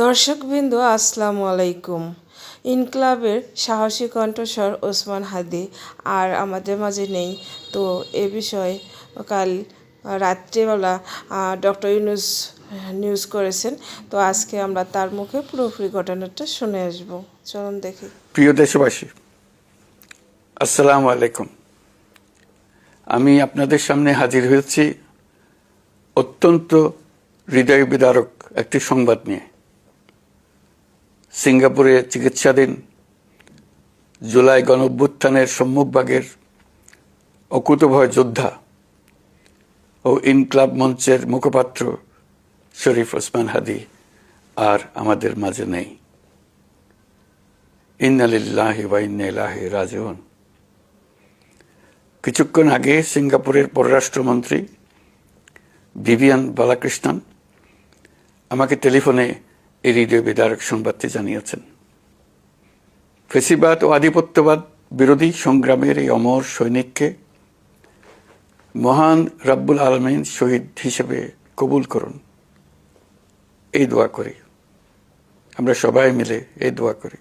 দর্শকবৃন্দ আসসালামু আলাইকুম। ইনকলাবের সাহসী কণ্ঠস্বর ওসমান হাদি আর আমাদের মাঝে নেই, তো এ বিষয়ে কাল রাত্রিবেলা ডক্টর ইউনূস নিউজ করেছেন। তো আজকে আমরা তার মুখে পুরোপুরি ঘটনাটা শুনে আসব। চলুন দেখি। প্রিয় দেশবাসী, আসসালামু আলাইকুম। আমি আপনাদের সামনে হাজির হয়েছি অত্যন্ত হৃদয় বিদারক একটি সংবাদ নিয়ে। সিঙ্গাপুরে চিকিৎসাধীন জুলাই গণঅভ্যুত্থানের সম্মুখভাগের অকুতোভয় যোদ্ধা ও ইনকলাব মঞ্চের মুখপাত্র শরীফ ওসমান হাদি আর আমাদের মাঝে নেই। ইন্না লিল্লাহি ওয়া ইন্না ইলাইহি রাজিউন। কিছুক্ষণ আগে সিঙ্গাপুরের পররাষ্ট্রমন্ত্রী ভিভিয়ান বালাকৃষ্ণন আমাকে টেলিফোনে এই হৃদয় বিদারক সংবাদটি জানিয়েছেন। ফেসিবাদ ও আধিপত্যবাদ বিরোধী সংগ্রামের এই অমর সৈনিককে মহান রাব্বুল আলামিন শহীদ হিসেবে কবুল করুন, এই দোয়া করি। আমরা সবাই মিলে এই দোয়া করি।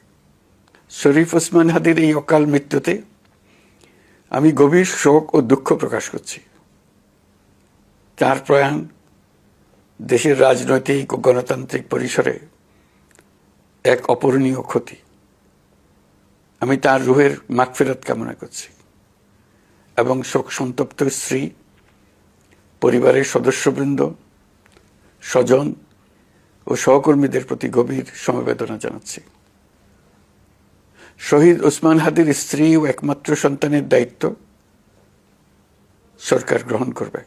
শরীফ ওসমান হাদির এই অকাল মৃত্যুতে আমি গভীর শোক ও দুঃখ প্রকাশ করছি। তার প্রয়াণ দেশের রাজনৈতিক ও গণতান্ত্রিক পরিসরে এক অপূরণীয় ক্ষতি। আমি তার রুহের মাগফিরাত কামনা করছি এবং শোক সন্তপ্ত স্ত্রী, পরিবারের সদস্যবৃন্দ, স্বজন ও সহকর্মীদের প্রতি গভীর সমবেদনা জানাচ্ছি। শহীদ ওসমান হাদির স্ত্রী ও একমাত্র সন্তানের দায়িত্ব সরকার গ্রহণ করবে।